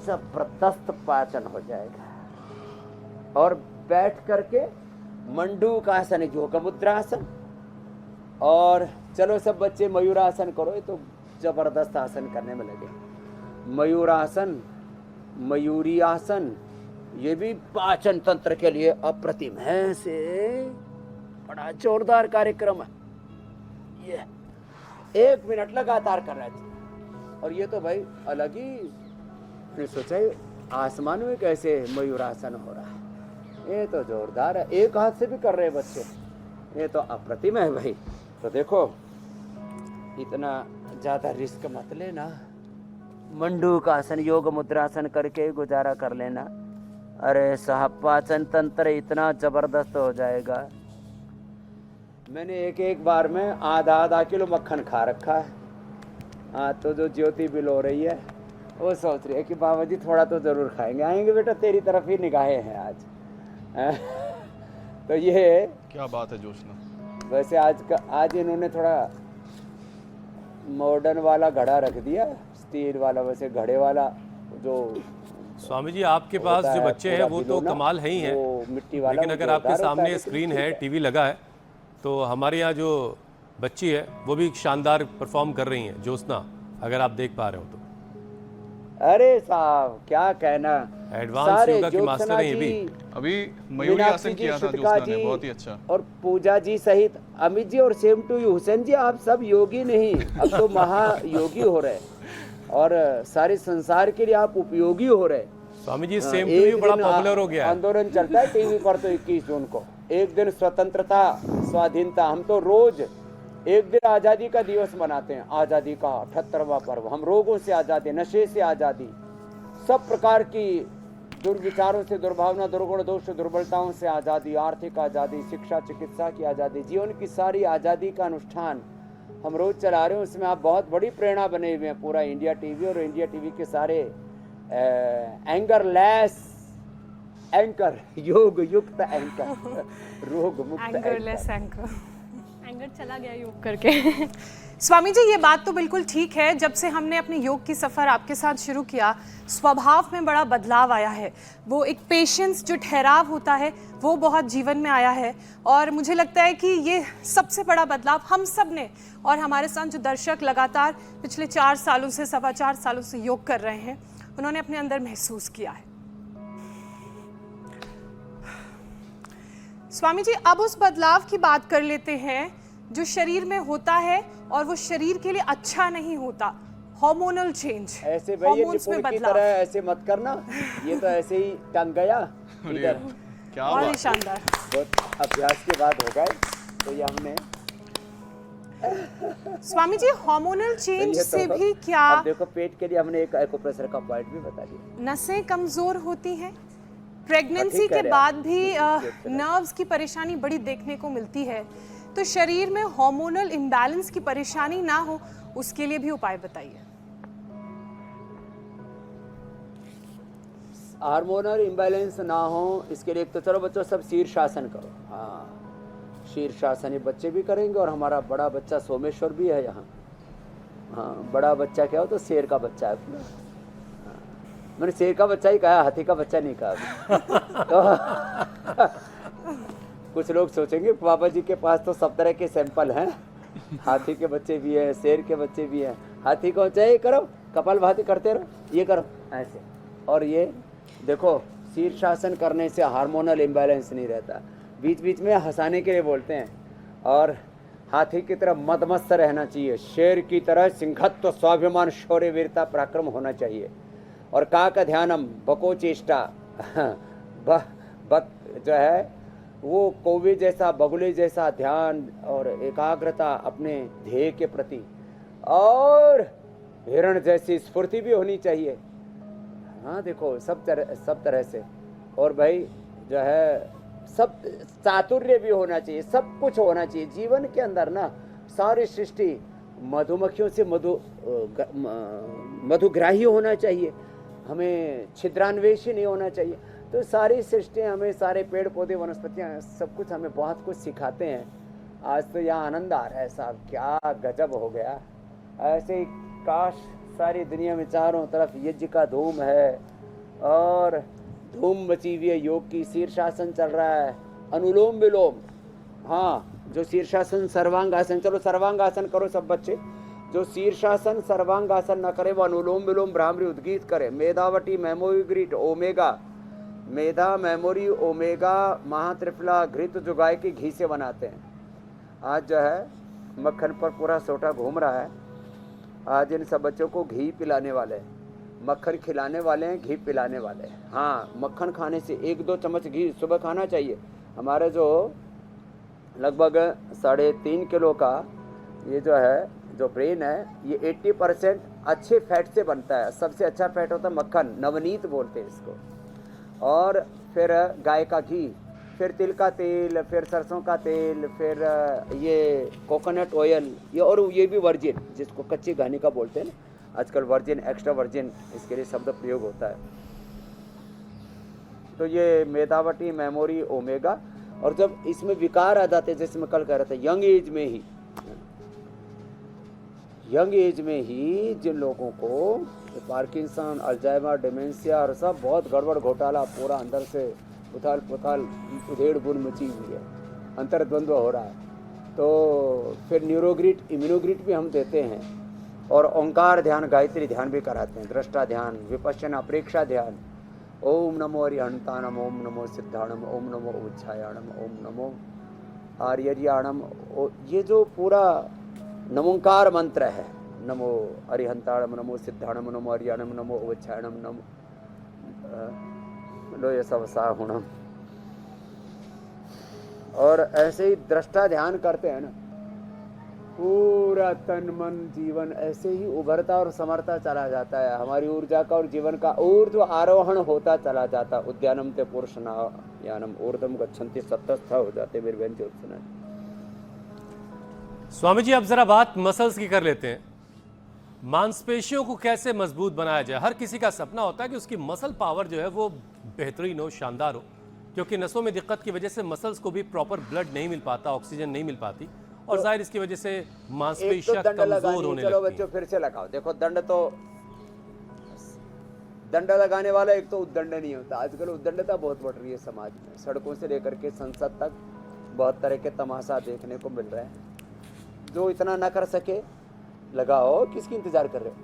जबरदस्त पाचन हो जाएगा। और बैठ करके मंडूकासन, योग मुद्रासन, और चलो सब बच्चे मयूरासन करो, ये तो जबरदस्त आसन करने में लगे। मयूरासन, मयूरी आसन, ये भी पाचन तंत्र के लिए अप्रतिम है, से बड़ा जोरदार कार्यक्रम है। ये 1 मिनट लगातार कर रहे थे, और ये तो भाई अलग ही, फिर सोचा आसमान में कैसे मयूरासन हो रहा है, ये तो जोरदार है। एक हाथ से भी कर रहे बच्चे, ये तो अप्रतिम है भाई। तो देखो इतना ज्यादा रिस्क मत लेना, मंडूकासन योग मुद्रासन करके गुजारा कर लेना। अरे साहब पाचन तंत्र इतना जबरदस्त हो जाएगा। मैंने एक बार में आधा किलो मक्खन खा रखा है। हाँ, तो जो ज्योति बिल हो रही है वो सोच रही है कि बाबा जी थोड़ा तो जरूर खाएंगे। आएंगे बेटा, तेरी तरफ ही निगाहें हैं आज। तो ये क्या बात है जोशना। वैसे आज इन्होंने थोड़ा मॉडर्न वाला घड़ा रख दिया, स्टील वाला, वैसे घड़े वाला जो स्वामी जी आपके पास जो बच्चे हैं वो तो कमाल है ही हैं, लेकिन अगर आपके सामने स्क्रीन है, टीवी लगा है, तो हमारे यहाँ जो बच्ची है वो भी शानदार परफॉर्म कर रही हैं, ज्योत्सना, अगर आप देख पा रहे हो तो। अरे साहब क्या कहना, एडवांस योगा की मास्टर हैं ये भी। अभी मयूरी आसन किया था ज्योत्सना ने, बहुत ही अच्छा। और पूजा जी सहित अमित जी और सेम टू यू हुसैन जी, आप सब योगी नहीं, अब तो महायोगी हो रहे, और सारे संसार के लिए आप उपयोगी हो रहे। Swami ji same to you बड़ा पॉपुलर हो गया है। आंदोलन चलता है टीवी पर, तो 21 जून को एक दिन स्वतंत्रता स्वाधीनता, हम तो रोज एक दिन आज़ादी का दिवस मनाते हैं, आज़ादी का 78वां पर्व। हम रोगों से आज़ादी, नशे से आज़ादी, सब प्रकार की दुर्विचारों से, दुर्भावना, दुर्गुण, दोष, दुर्बलताओं से आज़ादी, आर्थिक आज़ादी, शिक्षा चिकित्सा की आज़ादी, जीवन की सारी आज़ादी का अनुष्ठान हम रोज चला रहे हैं। उसमें आप बहुत बड़ी प्रेरणा बने हुए हैं, पूरा इंडिया टीवी और इंडिया टीवी के सारे एंगरलेस एंकर, योग युक्त एंकर, रोग मुक्त एंगरलेस एंकर। एंगर चला गया योग करके। स्वामी जी ये बात तो बिल्कुल ठीक है, जब से हमने अपने योग की सफ़र आपके साथ शुरू किया, स्वभाव में बड़ा बदलाव आया है। वो एक पेशेंस, जो ठहराव होता है, वो बहुत जीवन में आया है। और मुझे लगता है कि ये सबसे बड़ा बदलाव हम सब ने, और हमारे साथ जो दर्शक लगातार पिछले 4 सालों से, 4.25 सालों से योग कर रहे हैं, उन्होंने अपने अंदर महसूस किया है। स्वामी जी अब उस बदलाव की बात कर लेते हैं जो शरीर में होता है और वो शरीर के लिए अच्छा नहीं होता, हार्मोनल चेंज। ऐसे भैया निपुण की तरह ऐसे मत करना, ये तो ऐसे ही टंग गया इधर। क्या बात, शानदार, बहुत अभ्यास के बाद होगा तो ये हमने। स्वामी जी हार्मोनल चेंज से भी क्या, अब देखो पेट के लिए हमने एक एक्यूप्रेशर का पॉइंट भी बता दिया। नसें कमजोर होती हैं, प्रेगनेंसी के बाद भी नर्व्स की परेशानी बड़ी देखने को मिलती है, तो शरीर में हार्मोनल इम्बैलेंस की परेशानी ना हो उसके लिए भी उपाय बताइए। हार्मोनल इम्बैलेंस ना हो इसके लिए एक तो चलो बच्चों सब शीर्षासन करो। हाँ, शीर्षासन ये बच्चे भी करेंगे, और हमारा बड़ा बच्चा सोमेश्वर भी है यहाँ। हाँ, बड़ा बच्चा क्या हो तो शेर का बच्चा है अपना। मैंने शेर का बच्चा ही कहा, हाथी का बच्चा नहीं कहा। तो कुछ लोग सोचेंगे बाबा जी के पास तो सब तरह के सैंपल हैं, हाथी के बच्चे भी हैं, शेर के बच्चे भी हैं। हाथी को चाहिए करो, कपालभाति करते रहो, ये करो ऐसे। और ये देखो शीर्षासन करने से हार्मोनल इम्बैलेंस नहीं रहता। बीच बीच में हंसाने के लिए बोलते हैं, और हाथी की तरह मदमस्त रहना चाहिए, शेर की तरह सिंहत्व, स्वाभिमान, शौर्य, वीरता, पराक्रम होना चाहिए। और काक ध्यानम, बको चेष्टा, बक जो है वो कौवे जैसा, बगुले जैसा ध्यान और एकाग्रता अपने ध्येय के प्रति, और हिरण जैसी स्फूर्ति भी होनी चाहिए। हाँ देखो सब तरह से। और भाई जो है सब चातुर्य भी होना चाहिए, सब कुछ होना चाहिए जीवन के अंदर ना। सारी सृष्टि मधुमक्खियों से मधुग्राही होना चाहिए, हमें छिद्रान्वेषी नहीं होना चाहिए। तो सारी सृष्टि हमें, सारे पेड़ पौधे वनस्पतियाँ सब कुछ हमें बहुत कुछ सिखाते हैं। आज तो यहाँ आनंद आ रहा है साहब, क्या गजब हो गया। ऐसे ही काश सारी दुनिया में चारों तरफ यज्ञ का धूम है और धूम मची हुई है, योग की शीर्षासन चल रहा है, अनुलोम विलोम। हाँ जो शीर्षासन सर्वांगासन, चलो सर्वांगासन करो सब बच्चे। जो शीर्षासन सर्वांगासन न करे वो अनुलोम विलोम भ्रामरी उद्गीत करे। मेधावटी मेमोरी ग्रीट ओमेगा, मेधा मेमोरी ओमेगा महात्रिफला घृत जो गाय के घी से बनाते हैं। आज जो है मक्खन पर पूरा सोटा घूम रहा है। आज इन सब बच्चों को घी पिलाने वाले हैं, मक्खन खिलाने वाले हैं, घी पिलाने वाले हैं। हाँ मक्खन खाने से 1-2 चम्मच घी सुबह खाना चाहिए। हमारे जो लगभग 3.5 किलो का ये जो है जो ब्रेन है, ये 80% अच्छे फैट से बनता है। सबसे अच्छा फैट होता है मक्खन, नवनीत बोलते हैं इसको। और फिर गाय का घी, फिर तिल का तेल, फिर सरसों का तेल, फिर ये कोकोनट ऑयल, ये और ये भी वर्जिन जिसको कच्ची घानी का बोलते हैं ना आजकल, वर्जिन एक्स्ट्रा वर्जिन इसके लिए शब्द प्रयोग होता है। तो ये मेधावटी मेमोरी ओमेगा। और जब इसमें विकार आ जाते, जैसे मैं कल कह रहा था, यंग एज में ही जिन लोगों को पार्किंसन, अल्जाइमर, डिमेंशिया और सब बहुत गड़बड़ घोटाला, पूरा अंदर से उथल पुथल उधेड़ बुन मची हुई है, अंतर्द्वंद्व हो रहा है, तो फिर न्यूरोग्रिट इम्यूनोग्रिट भी हम देते हैं। और ओंकार ध्यान, गायत्री ध्यान भी कराते हैं, दृष्टा ध्यान, विपश्यना, प्रेक्षा ध्यान। ओम नमो अरिहंतानम, ओम नमो सिद्धाणम, ओम नमो उच्छायाणम, ओम नमो आर्यर्याणम। ये जो पूरा नमोंकार मंत्र है, नमो अरिहंताणम, नमो सिद्धाणम, नमो आर्याणम, नमो उच्छायाणम, नमो लोय सवसाहुणम। और ऐसे ही दृष्टा ध्यान करते हैं ना, पूरा तन मन जीवन ऐसे ही उभरता और समरता चला जाता है। हमारी ऊर्जा का और जीवन का ऊर्ध्व आरोहण होता चला जाता। उद्यानम ते पुरुषनायानम ऊर्ध्वम गच्छन्ति, सतस्थ हो जाते मेरे बहन ज्योत्सना। स्वामी जी अब जरा बात मसल्स की कर लेते हैं। मांसपेशियों को कैसे मजबूत बनाया जाए? हर किसी का सपना होता है कि उसकी मसल पावर जो है वो बेहतरीन हो, शानदार हो, क्योंकि नसों में दिक्कत की वजह से मसल्स को भी प्रॉपर ब्लड नहीं मिल पाता, ऑक्सीजन नहीं मिल पाती, और जाहिर इसकी वजह से मांसपेशियां कमजोर होने लगती हैं। चलो बच्चों फिर से लगाओ। देखो दंड लगाने वाला एक तो उद्दंड नहीं होता। आजकल उद्दंडता बहुत बढ़ रही है समाज में, सड़कों से लेकर के संसद तक बहुत तरह के तमाशा देखने को मिल रहे हैं। जो इतना ना कर सके लगाओ, किसकी इंतजार कर रहे हो?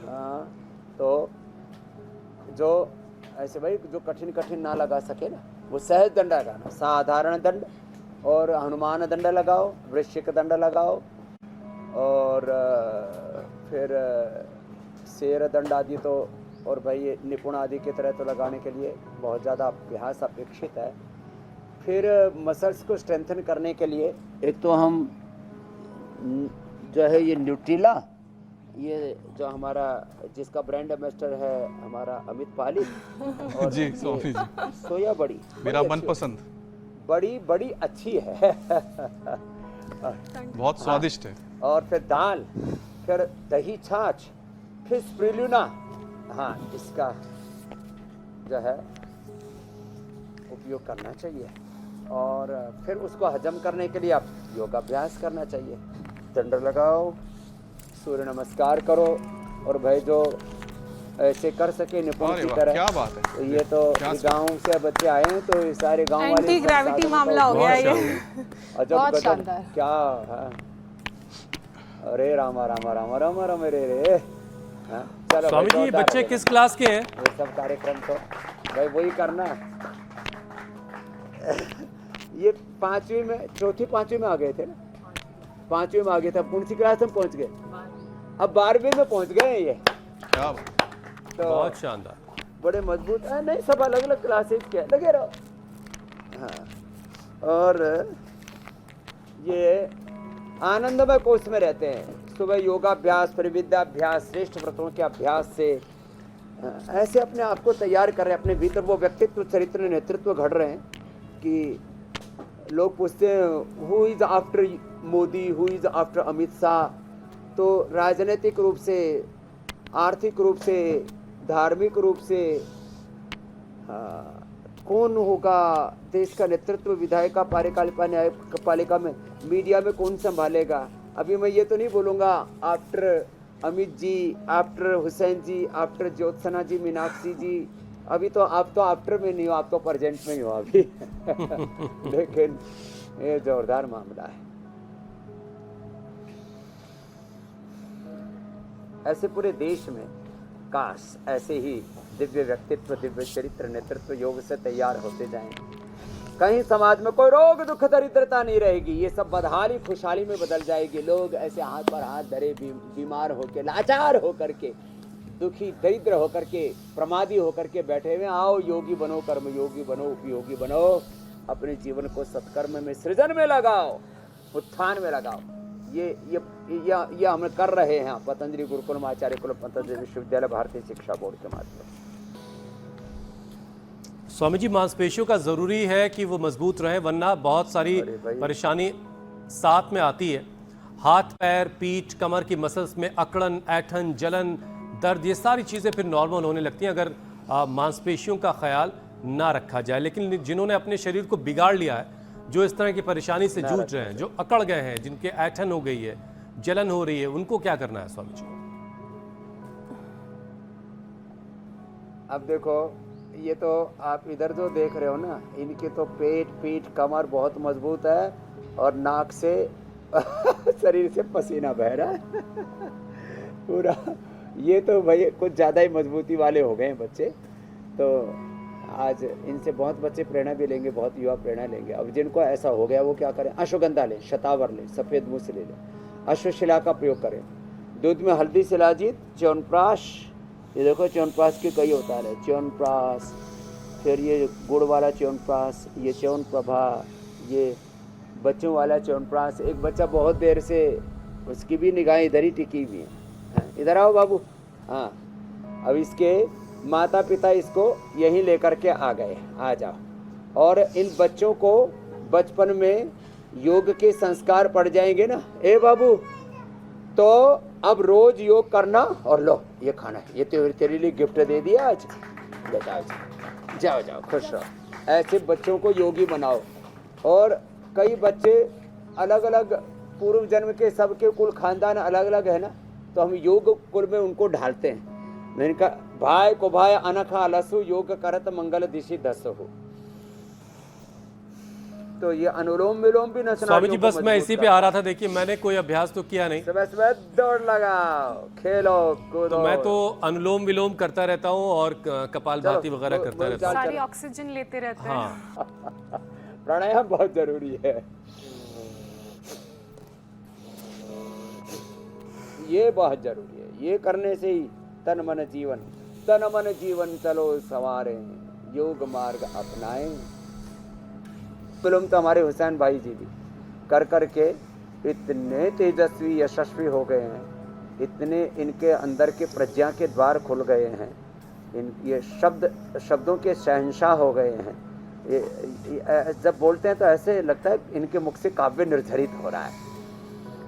हाँ तो जो ऐसे भाई जो कठिन ना लगा सके ना, वो सहज दंड लगाना, साधारण दंड और हनुमान दंड लगाओ, वृश्चिक दंड लगाओ, और फिर शेर दंड आदि तो, और भाई ये निपुण आदि की तरह तो लगाने के लिए बहुत ज़्यादा अभ्यास अपेक्षित है। फिर मसल्स को स्ट्रेंथन करने के लिए एक तो हम जो है ये न्यूट्रिला, ये जो हमारा जिसका ब्रांड एम्बेसडर है हमारा अमित पाली, और जी स्वामी जी, सोया बड़ी मेरा मनपसंद, बड़ी अच्छी है बहुत स्वादिष्ट है। और फिर दाल, फिर दही छाछ, फिर स्प्रुलिना। हाँ इसका जो है उपयोग करना चाहिए। और फिर उसको हजम करने के लिए आप योगाभ्यास करना चाहिए। दंड लगाओ, सूर्य नमस्कार करो, और भाई जो ऐसे कर सके निपुण की तरह। क्या बात है। तो ये तो गांव से बच्चे आए हैं, तो ये सारे गांव वाले एंटी ग्रेविटी मामला हो गया ये। अजब बहुत गजब शानदार। क्या है। अरे रामा रामा रामा रामा रामा रे रे। हाँ, चलो स्वामी जी ये बच्चे किस क्लास के हैं? ये सब कार्यक्रम तो भाई वही करना। ये 5वीं में, चौथी 5वीं में आ गए थे ना, 5वीं में आ गए थे, कौन सी क्लास में पहुंच गए? अब 12वीं में पहुंच गए हैं ये। क्या बात। तो बहुत शानदार। बड़े मजबूत है। नहीं सब अलग अलग क्लासेज के लगे रहो। हाँ और ये आनंदमय कोष में रहते हैं। सुबह योगाभ्यास, फिर विद्याभ्यास, श्रेष्ठ व्रतों के अभ्यास से ऐसे अपने आप को तैयार कर रहे हैं, अपने भीतर वो व्यक्तित्व, चरित्र, नेतृत्व घड़ रहे हैं कि लोग पूछते हैं who is after Modi, who is after Amit Shah. तो राजनीतिक रूप से, आर्थिक रूप से, धार्मिक रूप से कौन होगा देश का नेतृत्व, विधायिका, कार्यपालिका, न्यायपालिका में, मीडिया में कौन संभालेगा। अभी मैं ये तो नहीं बोलूँगा आफ्टर अमित जी, आफ्टर हुसैन जी, आफ्टर ज्योत्सना जी, मीनाक्षी जी। अभी तो आप तो आफ्टर में नहीं हो, आप तो प्रेजेंट में ही हो अभी। लेकिन ये जोरदार मामला है। ऐसे पूरे देश में काश ऐसे ही दिव्य व्यक्तित्व, दिव्य चरित्र, नेतृत्व योग से तैयार होते जाएं। कहीं समाज में कोई रोग दुख दरिद्रता नहीं रहेगी, ये सब बदहाली खुशहाली में बदल जाएगी। लोग ऐसे हाथ पर हाथ धरे, बीमार होकर, लाचार होकर के, दुखी दरिद्र होकर के, प्रमादी होकर के बैठे हुए। आओ योगी बनो, कर्म योगी बनो, उपयोगी बनो, अपने जीवन को सत्कर्म में, सृजन में लगाओ, उत्थान में लगाओ। ये हम कर रहे हैं पतंजलि गुरुकुलम आचार्य कुल पतंजलि विश्वविद्यालय भारतीय शिक्षा बोर्ड के माध्यम से। स्वामी जी, मांसपेशियों का जरूरी है कि वो मजबूत रहें, वरना बहुत सारी परेशानी साथ में आती है। हाथ, पैर, पीठ, कमर की मसल्स में अकड़न, ऐठन, जलन, दर्द, ये सारी चीज़ें फिर नॉर्मल होने लगती हैं अगर मांसपेशियों का ख्याल ना रखा जाए। लेकिन जिन्होंने अपने शरीर को बिगाड़ लिया है, जो इस तरह की परेशानी से जूझ रहे हैं, जो अकड़ गए हैं, जिनके ऐठन हो गई है, जलन हो रही है, उनको क्या करना है स्वामी जी? अब देखो, ये तो आप इधर जो देख रहे हो ना, इनके तो पेट, पीठ, कमर बहुत मजबूत है और नाक से शरीर से पसीना बह रहा है पूरा। ये तो भाई कुछ ज़्यादा ही मजबूती वाले हो गए हैं बच्चे। तो आज इनसे बहुत बच्चे प्रेरणा भी लेंगे, बहुत युवा प्रेरणा लेंगे। अब जिनको ऐसा हो गया वो क्या करें? अश्वगंधा लें, शतावर लें, सफ़ेद मूस ले लें, अश्वशिला का प्रयोग करें। दूध में हल्दी, शिलाजीत, च्यवनप्राश, ये देखो च्यवनप्राश के कई होता है, च्यवनप्राश, फिर ये गुड़ वाला च्यवनप्राश, ये च्यवनप्रभा, ये बच्चों वाला च्यवनप्राश। एक बच्चा बहुत देर से, उसकी भी निगाहें इधर ही टिकी हुई हैं। इधर आओ बाबू। हाँ, अब इसके माता पिता इसको यहीं लेकर के आ गए, आ जाओ। और इन बच्चों को बचपन में योग के संस्कार पड़ जाएंगे ना, ए बाबू, तो अब रोज योग करना। और लो ये खाना है, ये तेरे लिए गिफ्ट दे दिया आज, ले जाओ जाओ जाओ, खुश रहो। ऐसे बच्चों को योगी बनाओ। और कई बच्चे अलग अलग पूर्व जन्म के, सबके कुल खानदान अलग अलग है ना, तो हम योग कुल में उनको ढालते हैं। मैंने कहा भाई को भाई अनखा अलसु योग करत मंगल दिशि दस हो। तो ये अनुलोम विलोम भी नसना। स्वामी जी, बस मैं इसी पे आ रहा था। देखिए, मैंने कोई अभ्यास तो किया नहीं। सुबह दौड़ लगाओ, खेलो कूदो। तो मैं तो अनुलोम विलोम करता रहता हूँ और कपालभाति वगैरह करता रहता हूँ। सारी ऑक्सीजन लेते रहते हैं। हाँ, प्राणायाम बहुत जरूरी है, ये बहुत जरूरी है। ये करने से ही तन मन जीवन चलो सवारे, योग मार्ग अपनाएं। फिल्म तो हमारे हुसैन भाई जी भी कर कर के इतने तेजस्वी, यशस्वी हो गए हैं, इतने इनके अंदर के प्रज्ञा के द्वार खुल गए हैं, ये शब्दों के शहंशाह हो गए हैं। ये जब बोलते हैं तो ऐसे लगता है इनके मुख से काव्य निर्झरित हो रहा है।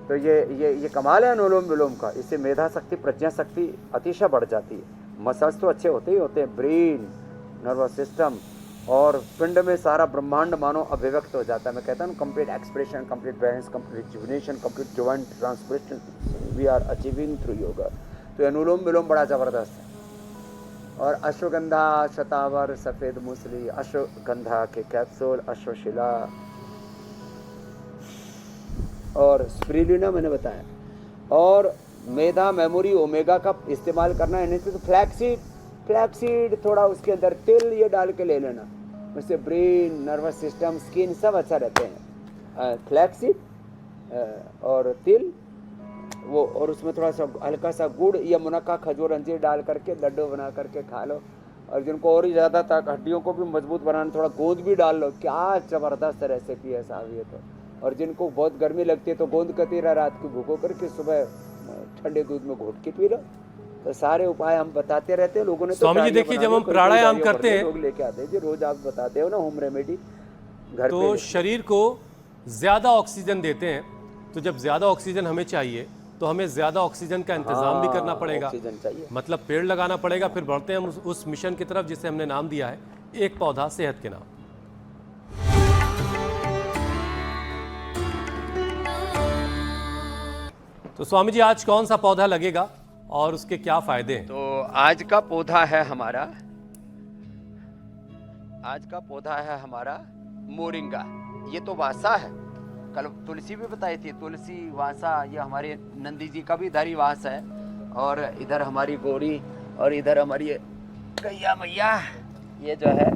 तो ये कमाल है अनुलोम विलोम का। इससे मेधा शक्ति, प्रज्ञा शक्ति अतिशय बढ़ जाती है। मसल्स तो अच्छे होते ही होते हैं, ब्रेन, नर्वस सिस्टम और पिंड में सारा ब्रह्मांड मानो अभिव्यक्त हो जाता है। मैं कहता हूँ complete expression, complete balance, complete rejuvenation, complete joint transpression we are achieving through yoga. तो अनुलोम विलोम बड़ा ज़बरदस्त है। और अश्वगंधा, शतावर, सफ़ेद मूसली, अश्वगंधा के कैप्सूल, अश्वशिला और स्पिरुलिना मैंने बताया, और मेधा, मेमोरी, ओमेगा का इस्तेमाल करना है। नहीं तो फ्लैक्सीड थोड़ा उसके अंदर तिल ये डाल के ले लेना, उससे ब्रेन, नर्वस सिस्टम, स्किन सब अच्छा रहते हैं। फ्लैक्सीड और तिल वो, और उसमें थोड़ा सा हल्का सा गुड़ या मुनक्का, खजूर, अंजीर डाल करके लड्डू बना करके खा लो। और जिनको और ही ज़्यादा तक हड्डियों को भी मजबूत बनाना, थोड़ा गोंद भी डाल लो। क्या ज़बरदस्त रेसिपी है साहब ये तो। और जिनको बहुत गर्मी लगती है तो गोंद कतीरा रात को भिगो करके सुबह ठंडे दूध में घोट के पी लो, तो सारे उपाय हम बताते रहते हैं, लोगों ने तो स्वामी जी तालियां देखिए, बना जब दी, हम कोई प्राणायाम गाड़ियों करते भरते हैं लोग लेके आते हैं जी, रोज आप बताते हो ना होम रेमेडी घर तो पे। शरीर को ज़्यादा ऑक्सीजन देते हैं, तो जब ज़्यादा ऑक्सीजन हमें चाहिए तो हमें ज़्यादा ऑक्सीजन का इंतजाम भी करना पड़ेगा, ऑक्सीजन चाहिए। मतलब पेड़ लगाना पड़ेगा। फिर बढ़ते हैं हम उस मिशन की तरफ जिसे हमने नाम दिया है एक पौधा सेहत के नाम। तो स्वामी जी आज कौन सा पौधा लगेगा और उसके क्या फायदे हैं? तो आज का पौधा है हमारा, आज का पौधा है हमारा मोरिंगा। ये तो वासा है, कल तुलसी भी बताई थी, तुलसी वासा, ये हमारे नंदी जी का भी इधर ही वास है, और इधर हमारी गौरी, और इधर हमारी गैया मैया, ये जो है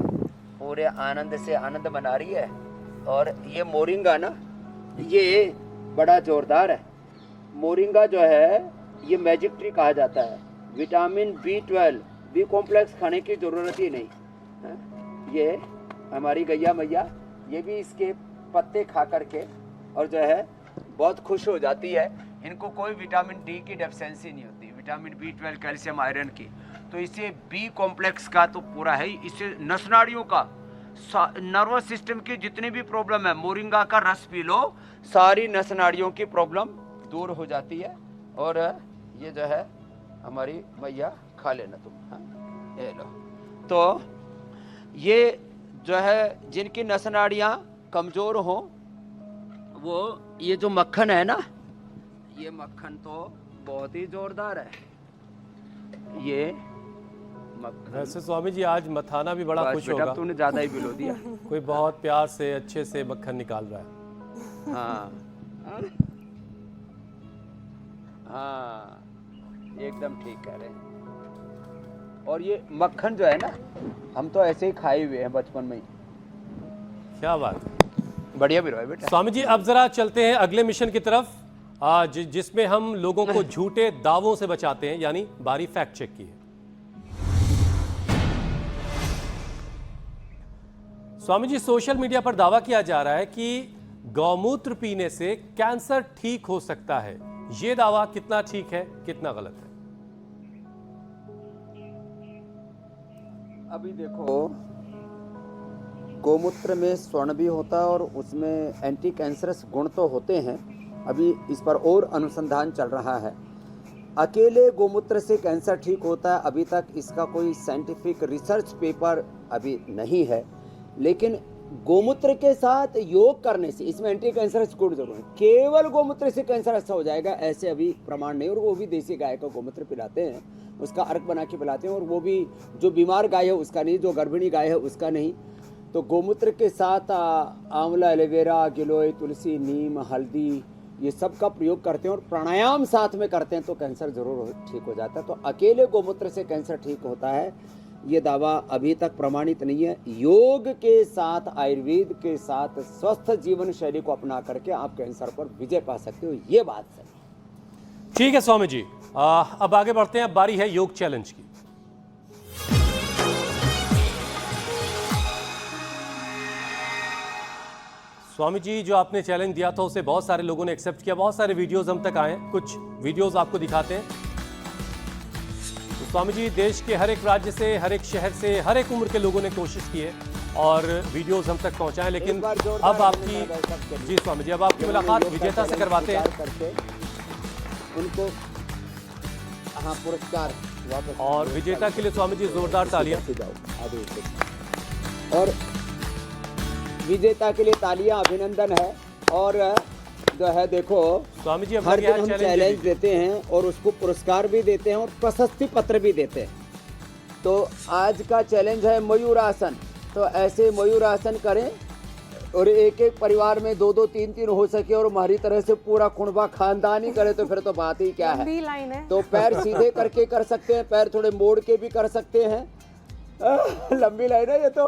पूरे आनंद से आनंद मना रही है। और ये मोरिंगा ना, ये बड़ा जोरदार है। मोरिंगा जो है ये मैजिक ट्री कहा जाता है। विटामिन B12, बी कॉम्प्लेक्स खाने की जरूरत ही नहीं है। ये हमारी गैया मैया, ये भी इसके पत्ते खा करके और जो है बहुत खुश हो जाती है। इनको कोई विटामिन डी की डेफिशिएंसी नहीं होती, विटामिन B12, कैल्शियम, आयरन की। तो इससे बी कॉम्प्लेक्स का तो पूरा है, इससे नस नाड़ियों का, नर्वस सिस्टम की जितनी भी प्रॉब्लम है, मोरिंगा का रस पी लो, सारी नस नाड़ियों की प्रॉब्लम दूर हो जाती है। और ये जो है हमारी मैया खा लेना तुम, हाँ ये लो। तो ये जो है जिनकी नस नाड़ियाँ कमज़ोर हो, वो ये जो मक्खन है ना, ये मक्खन तो बहुत ही जोरदार है। ये मक्खन, वैसे स्वामी जी आज मथाना भी बड़ा बस खुश बेटा होगा, तूने ज़्यादा ही बिलो दिया। कोई बहुत प्यार से अच्छे से मक्खन निकाल रहा है। हाँ हाँ, एकदम ठीक कह रहे हैं। और ये मक्खन जो है ना, हम तो ऐसे ही खाए हुए हैं बचपन में ही। क्या बात है, बढ़िया भी रहा बेटा। स्वामी जी अब जरा चलते हैं अगले मिशन की तरफ, जिसमें हम लोगों को झूठे दावों से बचाते हैं, यानी बारी फैक्ट चेक की है। स्वामी जी सोशल मीडिया पर दावा किया जा रहा है कि गौमूत्र पीने से कैंसर ठीक हो सकता है। ये दावा कितना ठीक है, कितना गलत है? अभी देखो, गौमूत्र में स्वर्ण भी होता है और उसमें एंटी कैंसरस गुण तो होते हैं। अभी इस पर और अनुसंधान चल रहा है। अकेले गौमूत्र से कैंसर ठीक होता है, अभी तक इसका कोई साइंटिफिक रिसर्च पेपर अभी नहीं है। लेकिन गौमूत्र के साथ योग करने से इसमें एंटी कैंसरस गुण जरूर है। केवल गौमूत्र से कैंसर अच्छा हो जाएगा ऐसे अभी प्रमाण नहीं। और वो भी देसी गाय का गौमूत्र पिलाते हैं, उसका अर्क बना के पिलाते हैं, और वो भी जो बीमार गाय है उसका नहीं, जो गर्भिणी गाय है उसका नहीं। तो गौमूत्र के साथ आंवला, एलोवेरा, गिलोय, तुलसी, नीम, हल्दी, ये सब का प्रयोग करते हैं और प्राणायाम साथ में करते हैं तो कैंसर जरूर ठीक हो जाता है। तो अकेले गौमूत्र से कैंसर ठीक होता है ये दावा अभी तक प्रमाणित नहीं है। योग के साथ, आयुर्वेद के साथ, स्वस्थ जीवन शैली को अपना करके आप कैंसर पर विजय पा सकते हो, ये बात है। ठीक है स्वामी जी, अब आगे बढ़ते हैं। अब बारी है योग चैलेंज की। स्वामी जी जो आपने चैलेंज दिया था उसे बहुत सारे लोगों ने एक्सेप्ट किया, बहुत सारे वीडियोस हम तक आए हैं, कुछ वीडियोस आपको दिखाते हैं। तो स्वामी जी देश के हर एक राज्य से, हर एक शहर से, हर एक उम्र के लोगों ने कोशिश की है और वीडियोस हम तक पहुंचाए। लेकिन अब आपकी, जी स्वामी जी, अब आपकी मुलाकात विजेता से करवाते हैं उनको हाँ पुरस्कार वापस। और विजेता के लिए स्वामी जी जोरदार तालियां। और विजेता के लिए तालियां, अभिनंदन है। और जो है देखो स्वामी जी हर दिन हम चैलेंज देते हैं और उसको पुरस्कार भी देते हैं और प्रशस्ति पत्र भी देते हैं। तो आज का चैलेंज है मयूरासन। तो ऐसे मयूरासन करें और एक एक परिवार में 2-2, 3-3 हो सके और हमारी तरह से पूरा कुणबा खानदान ही करे तो फिर तो बात ही क्या है। लाइन है। तो पैर सीधे करके कर सकते हैं, पैर थोड़े मोड़ के भी कर सकते हैं। लंबी लाइन है ये तो।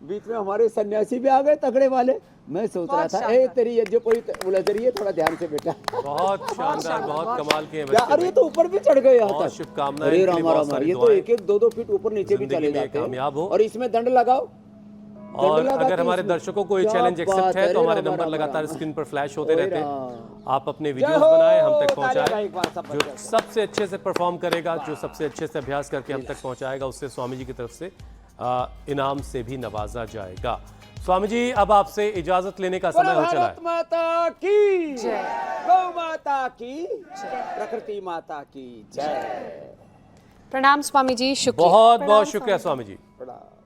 बीच में हमारे सन्यासी भी आ गए तगड़े वाले। मैं सोच रहा था ए तेरी ये जो कोई उलझ रही है, थोड़ा ध्यान से बेटा। बहुत शानदार, बहुत कमाल के हैं अरे ये तो ऊपर भी चढ़ गए यहाँ तक। शुभकामनाएं। अरे राम राम, ये तो 1-1, 2-2 फीट ऊपर नीचे भी चले जाते हैं। कामयाब हो। और इसमें दंड लगाओ, और अगर हमारे दर्शकों को ये चैलेंज एक्सेप्ट है तो हमारे नंबर लगातार स्क्रीन पर फ्लैश होते रहते हैं। आप अपने वीडियोस बनाएं, हम तक पहुंचाएं। जो सबसे अच्छे से परफॉर्म करेगा, जो सबसे अच्छे से अभ्यास करके हम तक पहुंचाएगा, उससे स्वामी जी की तरफ से इनाम से भी नवाजा जाएगा। स्वामी जी, अब आपसे इजाजत लेने का समय हो चला है। भारत माता की जय, गौ माता की जय, प्रकृति माता की जय। प्रणाम स्वामी जी, शुक्रिया। बहुत बहुत शुक्रिया स्वामी जी। प्रणाम।